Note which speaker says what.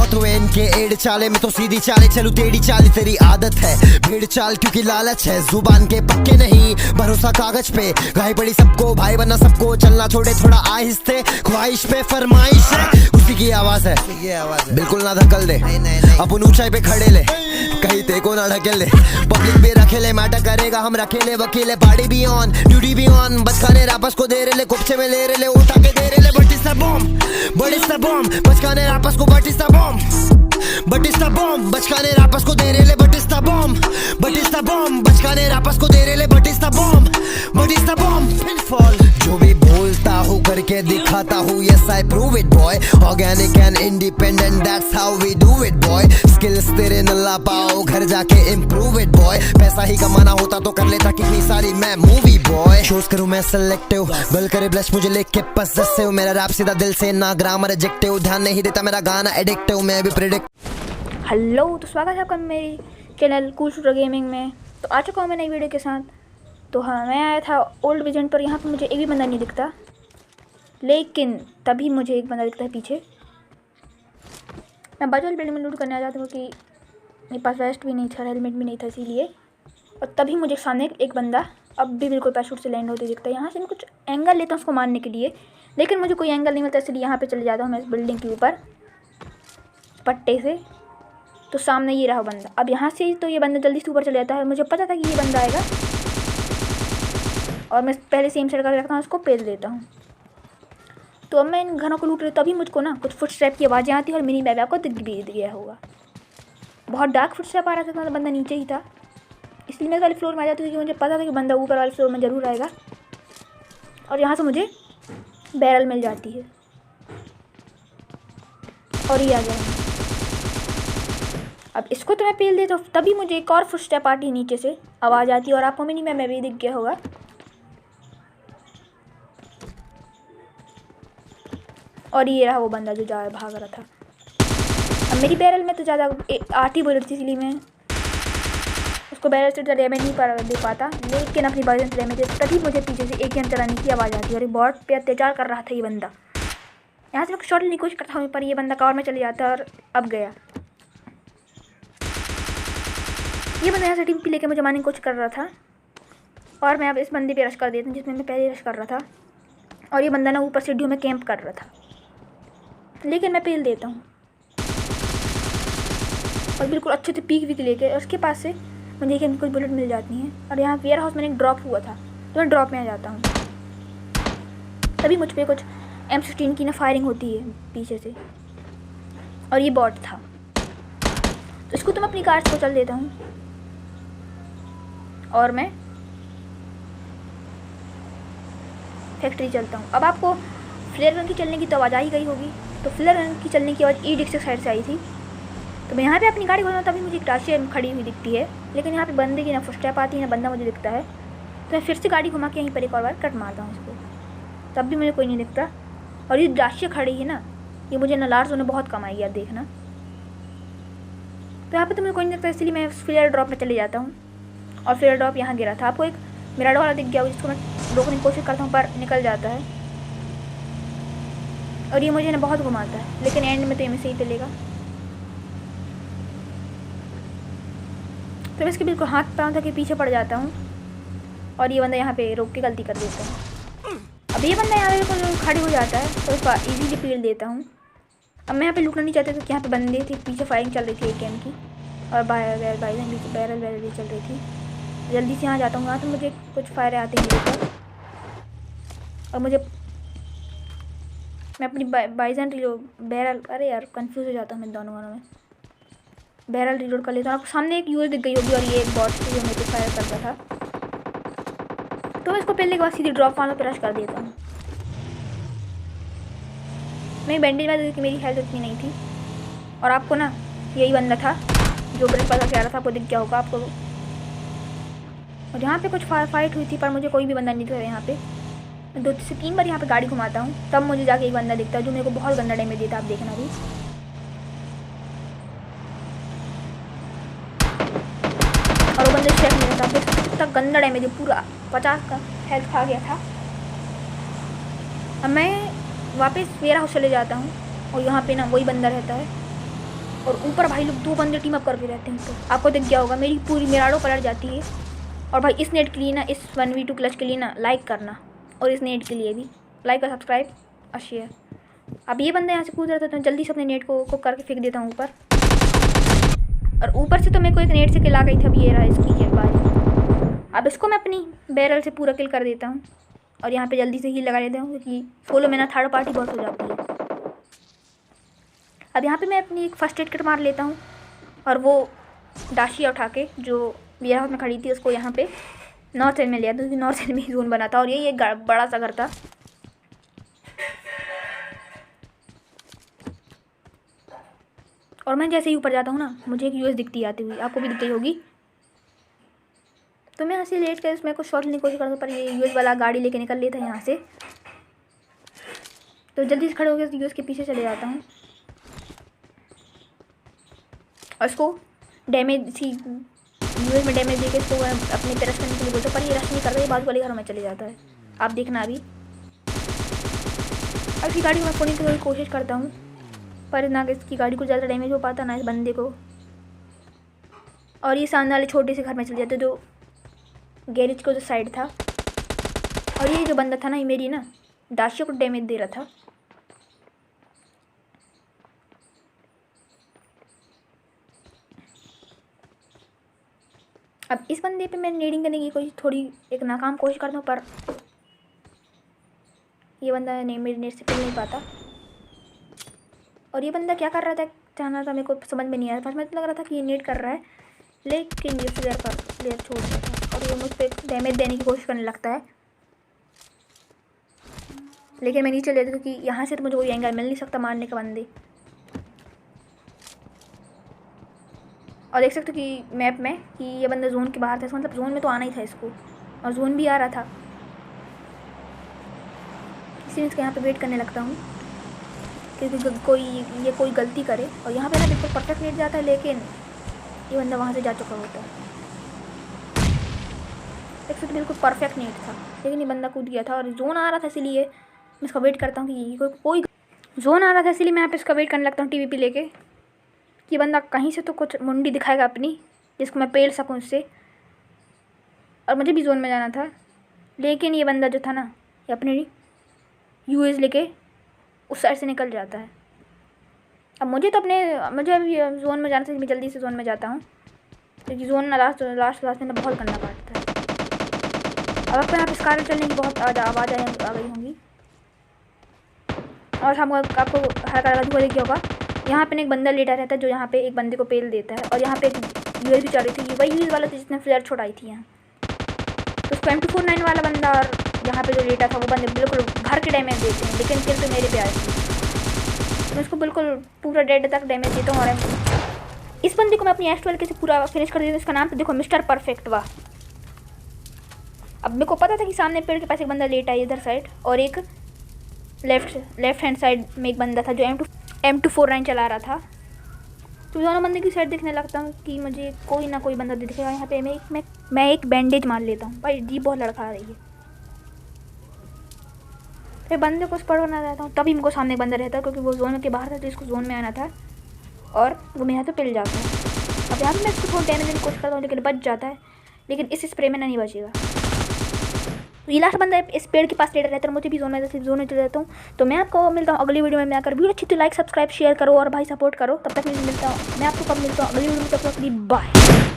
Speaker 1: बातों में इनके एड़ चाले में तो सीधी चाले चलू टेढ़ी चाली तेरी आदत है भेड़ चाल क्योंकि लालच है जुबान के पक्के नहीं भरोसा कागज पे गाय पड़ी सबको भाई बनना सबको चलना छोड़े थोड़ा आहिस्ते ख्वाहिश पे फरमाइश है उसी की आवाज है बिल्कुल ना धकल दे अपन ऊंचाई पे खड़े ले कहीं तेको ना ढकेल दे पब्लिक भी रखे ले मैटर करेगा हम रखेले वकीले पार्टी भी ऑन ड्यूटी भी ऑन बचकाने रापस को दे रहे ले कुप्चे में ले रहे ले उठा के दे रहे ले बट इज द बॉम्ब बचकाने रापस को बट इज द बॉम्ब बचकाने रापस को दे रहे ले बट इज द बॉम्ब बचकाने रापस को दे रहे ले but is the bomb pinfall जो भी बोलता हूँ करके दिखाता हूँ yes I prove it boy organic and independent that's how we do it boy skills तेरे न ला पाओ घर जाके इम्प्रूव इट बॉय पैसा ही कमाना होता तो कर लेता कितनी सारी मैं मूवी बॉय शोज करूँ मैं सेलेक्टिव बल करे ब्लश मुझे लेके के पसेसिव मेरा रैप सीधा दिल से ना ग्रामर एडजेक्टिव ध्यान नहीं देता मेरा गाना एडिक्टिव मैं भी प्रेडिक्ट।
Speaker 2: हेलो तो स्वागत है आपका मेरी चैनल कूल शूटर गेमिंग में। तो आ चुका हूँ मैं नई वीडियो के साथ। तो हाँ मैं आया था ओल्ड विजन पर। यहाँ पर मुझे एक भी बंदा नहीं दिखता, लेकिन तभी मुझे एक बंदा दिखता है पीछे। मैं बाजू बिल्डिंग में लूट करने आ जाती हूँ कि मेरे पास वेस्ट भी नहीं था, हेलमेट भी नहीं था, इसीलिए। और तभी मुझे सामने एक बंदा अब भी बिल्कुल पैराशूट से लैंड होते दिखता है। यहाँ से मैं कुछ एंगल लेता हूँ उसको मारने के लिए, लेकिन मुझे कोई एंगल नहीं मिलता, इसलिए यहाँ पे चले जाता हूँ मैं इस बिल्डिंग के ऊपर पट्टे से। तो सामने ये रहा बंदा। अब यहाँ से तो ये बंदा जल्दी से ऊपर चले जाता है। मुझे पता था कि ये बंदा आएगा और मैं पहले सेम साइड करके रखता हूँ, उसको पेल देता हूँ। तो अब मैं इन घरों को लूट रही हूँ, तभी मुझको ना कुछ फुटस्टेप की आवाज़ें आती है और मिनी बैग आपको दिख भी गया होगा। बहुत डार्क फुटस्टेप आ रहा था, मतलब बंदा नीचे ही था, इसलिए मैं वाले फ्लोर में आ जाती थी क्योंकि मुझे पता था कि बंदा ऊपर वाले फ्लोर में ज़रूर आएगा। और यहाँ से मुझे बैरल मिल जाती है और ये आ गया। अब इसको तो मैं पेल देता हूँ, तभी मुझे एक और फुटस्टेप आती है, नीचे से आवाज़ आती है और आपको मिनी में भी दिख गया होगा। और ये रहा वो बंदा जो भाग रहा था। अब मेरी बैरल में तो ज़्यादा 8 ही बुलेट थी, इसलिए मैं उसको बैरल से डैमेज नहीं दे पाता, लेकिन अपनी बाइजन से डैमेज। तभी मुझे पीछे से एक गन चलाने की आवाज़ आती है और ये बॉट पे अत्याचार कर रहा था ये बंदा। यहाँ से मैं शॉट लेने की कोशिश करता हूँ, पर ये बंदा कवर में चले जाता है और अब गया। ये बंदा यहाँ से टीम पी लेके मुझे मारने की कोशिश कर रहा था और मैं अब इस बंदे पे रश कर देता हूँ जिसमें मैं पहले रश कर रहा था। और ये बंदा ना ऊपर सीढ़ियों में कैंप कर रहा था, लेकिन मैं पेल देता हूँ और बिल्कुल अच्छे से पीक वीक लेके उसके पास से मुझे कुछ बुलेट मिल जाती हैं। और यहाँ वेयर हाउस मैंने ड्रॉप हुआ था, तो मैं ड्रॉप में आ जाता हूँ। तभी मुझ पर कुछ M16 की ना फायरिंग होती है पीछे से, और ये बॉट था। तो इसको तो मैं अपनी कार को चल देता हूँ और मैं फैक्ट्री चलता हूँ। अब आपको फ्लेयर गन की चलने की तो आवाज़ आ ही गई होगी। तो फ्लेयर गन की चलने की आवाज़ E-Dick साइड से आई थी। तो मैं यहाँ पे अपनी गाड़ी खोलता हूँ, तभी मुझे एक राशि खड़ी हुई दिखती है, लेकिन यहाँ पे बंदे की ना फुटस्टेप आती है ना बंदा मुझे दिखता है। तो मैं फिर से गाड़ी घुमा के यहीं पर एक और बार कट मारता हूँ इसको, तब भी मुझे कोई नहीं दिखता। और ये राशि खड़ी है ना, ये मुझे नलार्स ने बहुत कमाई है, देखना। तो यहाँ पे तो मुझे कोई नहीं दिखता, इसलिए मैं फ्लेयर ड्रॉप में चले जाता हूँ। और फ्लेयर ड्रॉप यहाँ गिरा था, आपको एक मेरा वाला दिख गया, जिसको मैं रोकने की कोशिश करता हूँ पर निकल जाता है। और ये मुझे ना बहुत घुमाता है, लेकिन एंड में तो ये सही चलेगा। तो मैं इसके बिल्कुल हाथ पाँव तक के पीछे पड़ जाता हूँ और ये बंदा यहाँ पे रोक के गलती कर देता है। अब ये बंदा यहाँ पे खड़ी हो जाता है तो उसका इजीली पेल देता हूँ। अब मैं यहाँ पे लूटना नहीं चाहता क्योंकि यहाँ पे बंदे थे, पीछे फायरिंग चल रही थी एक गेम की और बैरल भी चल रही थी। जल्दी से यहाँ जाता हूँ, यहाँ तो मुझे कुछ फायर आते हैं ऊपर और मैं अपनी बाइजन बैरल, अरे यार कंफ्यूज हो जाता हूँ मैं दोनों में। बैरल रिलोड कर लेता हूँ। आपको सामने एक यूएस दिख गई होगी और ये एक बॉट जो मेरे को फायर कर रहा था। तो मैं इसको पहले के बाद सीधी ड्रॉप वालों पर रश कर देता हूँ। मैं बैंडेज में क्योंकि मेरी हेल्थ उतनी नहीं थी। और आपको ना यही बंदा था जो ब्रेक पर जा रहा था, आपको दिख गया होगा आपको। और यहाँ पे कुछ फाइट हुई थी पर मुझे कोई भी बंदा नहीं था। यहाँ पे 2 से 3 बार यहाँ पे गाड़ी घुमाता हूँ, तब मुझे जाके एक बंदा दिखता है जो मेरे को बहुत गंदा डैमेज देता है, आप देखना भी। और वो बंदे शेक नहीं था, कितना गंदा डैमेज है, पूरा 50 का हेल्थ खा गया था। अब मैं वापस वेयर हाउस चले जाता हूँ और यहाँ पे ना वही बंदा रहता है और ऊपर भाई लोग 2 बंदे टीम अप करके रहते हैं। तो आपको दिख गया होगा मेरी पूरी मिराडो पलट जाती है। और भाई इस नेट के लिए ना, इस 1v2 क्लच के लिए ना लाइक करना, और इस नेट के लिए भी लाइक और सब्सक्राइब और शेयर। अब ये बंदा यहाँ से कूद रहा था तो जल्दी से अपने नेट को कुक करके फेंक देता हूँ ऊपर। और ऊपर से तो मेरे को एक नेट से किल आ गई थी। अब ये रहा इसकी एक बार। अब इसको मैं अपनी बैरल से पूरा किल कर देता हूँ और यहाँ पे जल्दी से ही लगा लेता हूँ, क्योंकि सोलो में ना थर्ड पार्टी बहुत हो जाती है। अब यहाँ पे मैं अपनी एक फर्स्ट एड किट मार लेता हूँ और वो डाशिया उठा के जो वेयर हाउस में खड़ी थी उसको यहाँ पे नॉर्थ एंड में लिया, क्योंकि नॉर्थ एंड में ही जोन बना था और ये एक बड़ा सा घर था। और मैं जैसे ही ऊपर जाता हूँ ना, मुझे एक यूएस दिखती आती हुई, आपको भी दिख गई होगी। तो मैं यहाँ से लेट कर इसमें कुछ शॉट लेने की कोशिश करता हूँ, पर ये यूएस वाला गाड़ी लेके निकल लेता है यहाँ से। तो जल्दी से खड़े हो गए यूएस के पीछे चले जाता हूँ और इसको डैमेज सी यूएस में डैमेज देके इसको अपने पे रश करने के लिए बोलते, पर ये रश नहीं करता, ये बाजू वाले घरों में चले जाता है। आप देखना अभी। अब इसकी गाड़ी को मैं फोड़ने की कोशिश करता हूँ, पर ना इसकी गाड़ी को ज़्यादा डैमेज हो पाता ना इस बंदे को। और ये सामने वाले छोटे से घर में चले जाते जो गैरेज को जो साइड था। और ये जो बंदा था ना, ये मेरी ना दाशिया को डैमेज दे रहा था। अब इस बंदे पे मैं नेडिंग करने की कोशिश थोड़ी एक नाकाम कोशिश करता हूँ, पर ये बंदा नहीं मेरे नेट से खेल नहीं पाता। और ये बंदा क्या कर रहा था जाना था मेरे को समझ में नहीं आया। फर्स्ट में तो लग रहा था कि ये नेट कर रहा है, लेकिन ये प्लेयर छोड़ रहा था और ये मुझ पर डैमेज देने की कोशिश करने लगता है। लेकिन मैं नीचे ले लेता क्योंकि यहाँ से तो मुझे कोई एंगल मिल नहीं सकता मारने का बंदे। और देख सकते हो कि मैप में कि ये बंदा जोन के बाहर था, मतलब जोन में तो आना ही था इसको, और जोन भी आ रहा था। इसीलिए इसके यहाँ पे वेट करने लगता हूँ क्योंकि कोई गलती करे। और यहाँ पे ना बिल्कुल परफेक्ट नेट जाता है, लेकिन ये बंदा वहाँ से जा चुका होता है। देख सकते बिल्कुल परफेक्ट नेट था, लेकिन ये बंदा कूद गया था और जोन आ रहा था, इसीलिए मैं इसका वेट करता हूँ कि कोई जोन आ रहा था, इसलिए मैं यहाँ पे इसका वेट करने लगता हूँ TVP लेके कि बंदा कहीं से तो कुछ मुंडी दिखाएगा अपनी, जिसको मैं पेल सकूँ उससे। और मुझे भी जोन में जाना था, लेकिन ये बंदा जो था ना, ये अपनी यूएस लेके उस साइड से निकल जाता है। अब मुझे अभी जोन में जाना था, मैं जल्दी से जोन में जाता हूँ क्योंकि जोन ना लास्ट में बहुत करना पड़ता है। अब आपको यहाँ पे स्कार चलने की बहुत आवाज़ आ गई होंगी और आपको हर का दिख गया होगा। यहाँ पे एक बंदा लेटा रहता है जो यहाँ पे एक बंदे को पेल देता है। और यहाँ पे एक यूएस भी चल रही थी, वही यूएस वाला था जिसने फ्लेयर छोड़ाई थी यहाँ। तो उसको M249 वाला बंदा और यहाँ पे जो लेटा था वो बंदे बिल्कुल घर के डैमेज देते हैं, लेकिन फिर तो मेरे पे आए थे। मैं उसको बिल्कुल पूरा डेड तक डैमेज देता हूँ। और इस बंदे को मैं अपनी S12 से पूरा फिनिश कर देती हूँ। इसका नाम तो देखो मिस्टर परफेक्ट। वाह। अब मेरे को पता था कि सामने पेड़ के पास एक बंदा लेटा है इधर साइड, और एक लेफ्ट हैंड साइड में एक बंदा था जो M249 चला रहा था। तो दोनों बंदे की साइड देखने लगता हूँ कि मुझे कोई ना कोई बंदा दिखेगा। यहाँ पे मैं एक बैंडेज मार लेता हूँ। भाई जी बहुत लड़खड़ा रही है। फिर बंदे को स्पॉट करना रहता हूँ, तभी मेरे को सामने एक बंदा रहता है क्योंकि वो जोन के बाहर था, तो इसको जोन में आना था और वो मेरे हाथ पे पिल जाता है। अब यहाँ पे मैं इसको थोड़ा डैमेज देने की कोशिश करता हूँ, लेकिन बच जाता है, लेकिन इस स्प्रे में नहीं बचेगा। ये लास्ट बंदा इस पेड़ के पास लेटा रहता है, मुझे भी जोन में चले जाता हूँ। तो मैं आपको मिलता हूँ अगली वीडियो में। अगर वीडियो अच्छी तो लाइक सब्सक्राइब शेयर करो और भाई सपोर्ट करो। तब तक मैं आपको कब मिलता हूँ अगली वीडियो में। तब तक बाय।